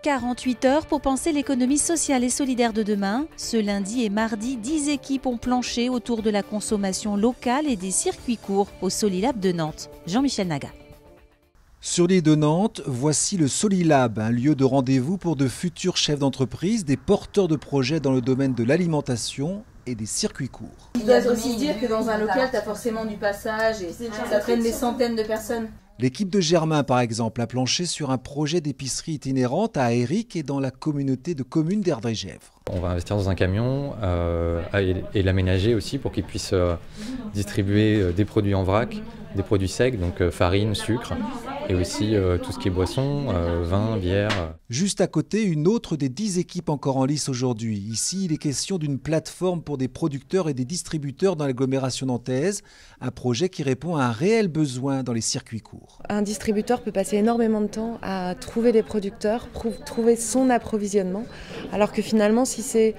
48 heures pour penser l'économie sociale et solidaire de demain. Ce lundi et mardi, 10 équipes ont planché autour de la consommation locale et des circuits courts au Solilab de Nantes. Jean-Michel Naga. Sur l'île de Nantes, voici le Solilab, un lieu de rendez-vous pour de futurs chefs d'entreprise, des porteurs de projets dans le domaine de l'alimentation et des circuits courts. Tu dois aussi dire que dans un local, tu as forcément du passage et ça traîne des centaines de personnes. L'équipe de Germain, par exemple, a planché sur un projet d'épicerie itinérante à Éric et dans la communauté de communes d'Erdre-et-Gèvres. On va investir dans un camion et l'aménager aussi pour qu'il puisse distribuer des produits en vrac, des produits secs, donc farine, sucre, et aussi tout ce qui est boisson, vin, bière. Juste à côté, une autre des 10 équipes encore en lice aujourd'hui. Ici, il est question d'une plateforme pour des producteurs et des distributeurs dans l'agglomération nantaise, un projet qui répond à un réel besoin dans les circuits courts. Un distributeur peut passer énormément de temps à trouver des producteurs, trouver son approvisionnement, alors que finalement, si c'est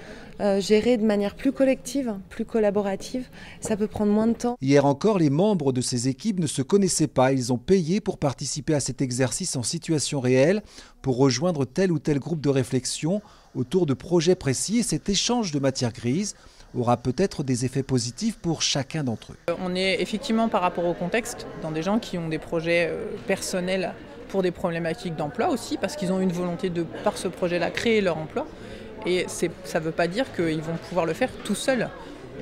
géré de manière plus collective, plus collaborative, ça peut prendre moins de temps. Hier encore, les membres de ces équipes ne se connaissaient pas. Ils ont payé pour participer à cet exercice en situation réelle, pour rejoindre tel ou tel groupe de réflexion autour de projets précis. Et cet échange de matières grises aura peut-être des effets positifs pour chacun d'entre eux. On est effectivement par rapport au contexte dans des gens qui ont des projets personnels pour des problématiques d'emploi aussi, parce qu'ils ont une volonté de, par ce projet-là, créer leur emploi. Et ça ne veut pas dire qu'ils vont pouvoir le faire tout seuls.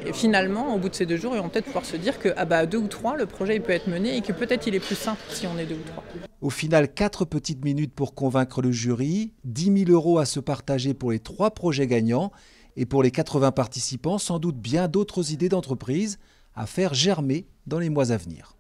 Et finalement, au bout de ces 2 jours, ils vont peut-être pouvoir se dire que à 2 ou 3, le projet il peut être mené et que peut-être il est plus simple si on est 2 ou 3. Au final, 4 petites minutes pour convaincre le jury, 10 000 € à se partager pour les 3 projets gagnants et pour les 80 participants, sans doute bien d'autres idées d'entreprise à faire germer dans les mois à venir.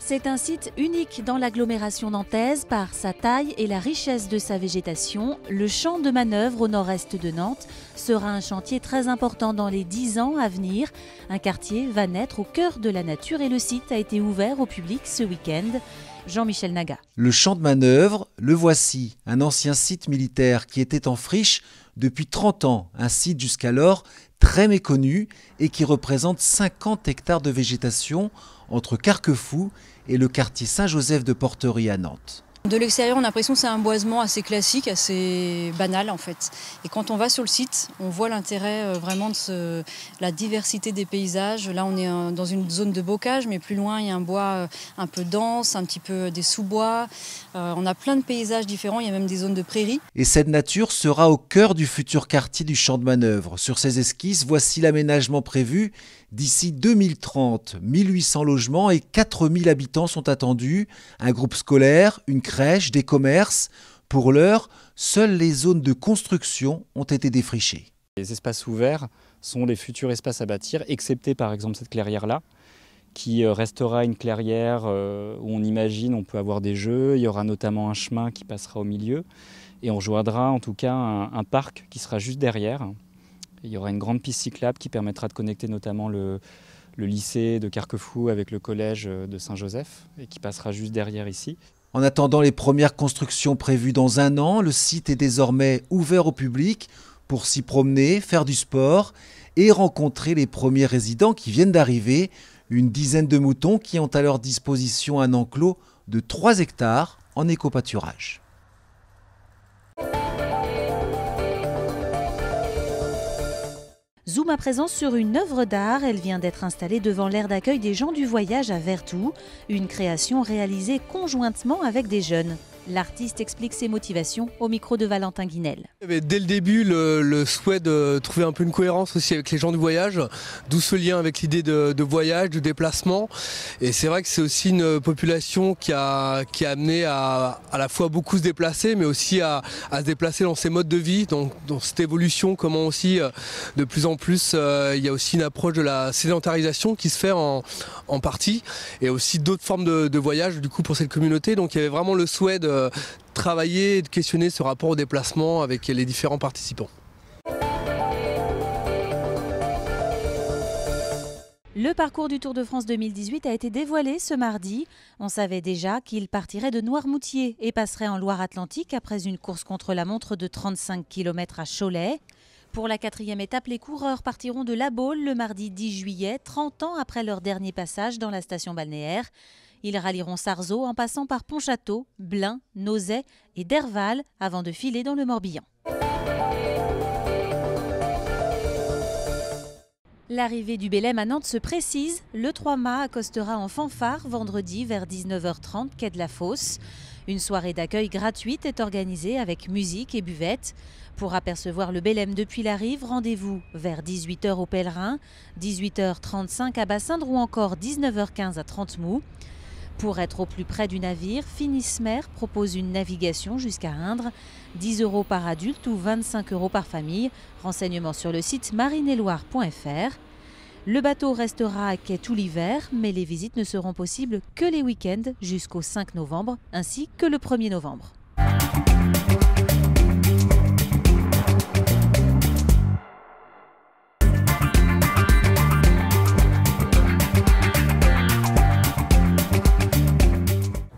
C'est un site unique dans l'agglomération nantaise par sa taille et la richesse de sa végétation. Le champ de manœuvre au nord-est de Nantes sera un chantier très important dans les 10 ans à venir. Un quartier va naître au cœur de la nature et le site a été ouvert au public ce week-end. Jean-Michel Naga. Le champ de manœuvre, le voici, un ancien site militaire qui était en friche depuis 30 ans, un site jusqu'alors très méconnu et qui représente 50 hectares de végétation entre Carquefou et le quartier Saint-Joseph de Porterie à Nantes. De l'extérieur, on a l'impression que c'est un boisement assez classique, assez banal en fait. Et quand on va sur le site, on voit l'intérêt vraiment de la diversité des paysages. Là, on est dans une zone de bocage, mais plus loin, il y a un bois un peu dense, un petit peu des sous-bois. On a plein de paysages différents, il y a même des zones de prairies. Et cette nature sera au cœur du futur quartier du champ de manœuvre. Sur ces esquisses, voici l'aménagement prévu. D'ici 2030, 1800 logements et 4000 habitants sont attendus. Un groupe scolaire, une crèche, des commerces. Pour l'heure, seules les zones de construction ont été défrichées. Les espaces ouverts sont les futurs espaces à bâtir, excepté par exemple cette clairière-là, qui restera une clairière où on imagine on peut avoir des jeux. Il y aura notamment un chemin qui passera au milieu. Et on rejoindra en tout cas un parc qui sera juste derrière. Il y aura une grande piste cyclable qui permettra de connecter notamment le lycée de Carquefou avec le collège de Saint-Joseph et qui passera juste derrière ici. En attendant les premières constructions prévues dans 1 an, le site est désormais ouvert au public pour s'y promener, faire du sport et rencontrer les premiers résidents qui viennent d'arriver. Une dizaine de moutons qui ont à leur disposition un enclos de 3 hectares en éco-pâturage. Zoom à présent sur une œuvre d'art. Elle vient d'être installée devant l'aire d'accueil des gens du voyage à Vertou. Une création réalisée conjointement avec des jeunes. L'artiste explique ses motivations au micro de Valentin Guinel. Il y avait dès le début le souhait de trouver un peu une cohérence aussi avec les gens du voyage, d'où ce lien avec l'idée de voyage, de déplacement. Et c'est vrai que c'est aussi une population qui a amené à la fois beaucoup se déplacer, mais aussi à se déplacer dans ses modes de vie, dans cette évolution, comment aussi de plus en plus il y a aussi une approche de la sédentarisation qui se fait en partie, et aussi d'autres formes de voyage du coup pour cette communauté. Donc il y avait vraiment le souhait de travailler et de questionner ce rapport au déplacement avec les différents participants. Le parcours du Tour de France 2018 a été dévoilé ce mardi. On savait déjà qu'il partirait de Noirmoutier et passerait en Loire-Atlantique après une course contre la montre de 35 km à Cholet. Pour la 4e étape, les coureurs partiront de La Baule le mardi 10 juillet, 30 ans après leur dernier passage dans la station balnéaire. Ils rallieront Sarzeau en passant par Pontchâteau, Blain, Nozay et Derval avant de filer dans le Morbihan. L'arrivée du Bélem à Nantes se précise. Le 3 mâts accostera en fanfare vendredi vers 19h30 quai de la Fosse. Une soirée d'accueil gratuite est organisée avec musique et buvette. Pour apercevoir le Bélem depuis la rive, rendez-vous vers 18h au Pèlerin, 18h35 à Bassindre ou encore 19h15 à Trentemoux. Pour être au plus près du navire, Finismer propose une navigation jusqu'à Indre, 10 € par adulte ou 25 € par famille. Renseignements sur le site marineetloire.fr. Le bateau restera à quai tout l'hiver, mais les visites ne seront possibles que les week-ends jusqu'au 5 novembre, ainsi que le 1er novembre.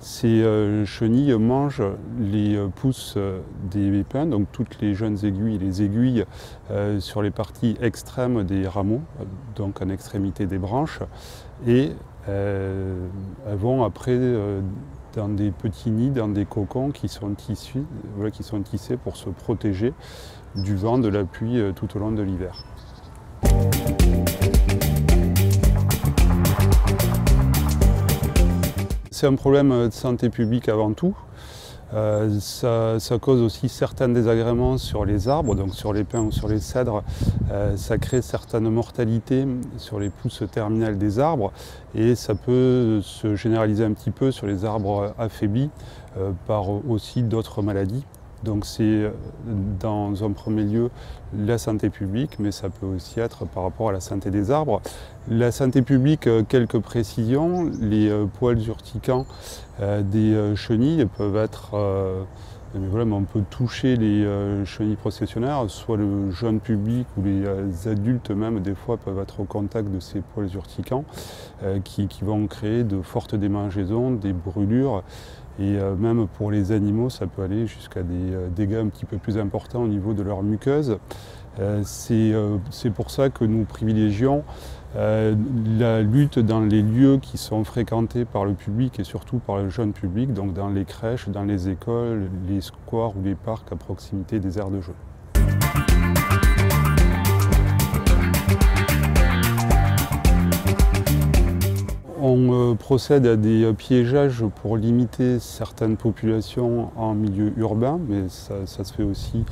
Ces chenilles mangent les pousses des pins, donc toutes les jeunes aiguilles, les aiguilles sur les parties extrêmes des rameaux, donc en extrémité des branches, et elles vont après dans des petits nids, dans des cocons qui sont tissés pour se protéger du vent, de la pluie tout au long de l'hiver. C'est un problème de santé publique avant tout. Ça cause aussi certains désagréments sur les arbres, donc sur les pins ou sur les cèdres. Ça crée certaines mortalités sur les pousses terminales des arbres et ça peut se généraliser un petit peu sur les arbres affaiblis par aussi d'autres maladies. Donc c'est dans un premier lieu la santé publique, mais ça peut aussi être par rapport à la santé des arbres. La santé publique, quelques précisions. Les poils urticants des chenilles peuvent être... on peut toucher les chenilles processionnaires, soit le jeune public ou les adultes même, des fois, peuvent être au contact de ces poils urticants qui vont créer de fortes démangeaisons, des brûlures. Et même pour les animaux, ça peut aller jusqu'à des dégâts un petit peu plus importants au niveau de leur muqueuse. C'est pour ça que nous privilégions la lutte dans les lieux qui sont fréquentés par le public et surtout par le jeune public, donc dans les crèches, dans les écoles, les squares ou les parcs à proximité des aires de jeu. On procède à des piégeages pour limiter certaines populations en milieu urbain, mais ça se fait aussi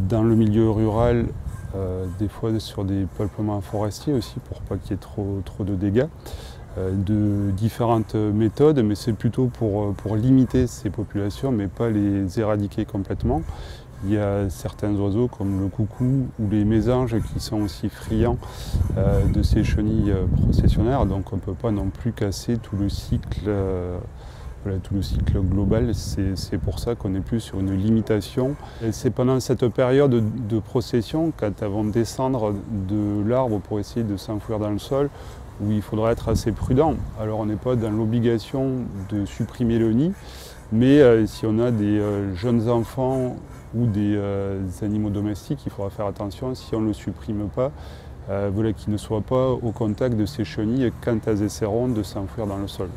dans le milieu rural, des fois sur des peuplements forestiers aussi, pour pas qu'il y ait trop de dégâts. De différentes méthodes, mais c'est plutôt pour limiter ces populations, mais pas les éradiquer complètement. Il y a certains oiseaux comme le coucou ou les mésanges qui sont aussi friands de ces chenilles processionnaires, donc on ne peut pas non plus casser tout le cycle global. C'est pour ça qu'on est plus sur une limitation. C'est pendant cette période de procession, quand elles vont descendre de l'arbre pour essayer de s'enfouir dans le sol, où il faudra être assez prudent. Alors on n'est pas dans l'obligation de supprimer le nid, mais si on a des jeunes enfants ou des animaux domestiques, il faudra faire attention si on ne le supprime pas, qu'ils ne soient pas au contact de ces chenilles quand elles essaieront de s'enfouir dans le sol.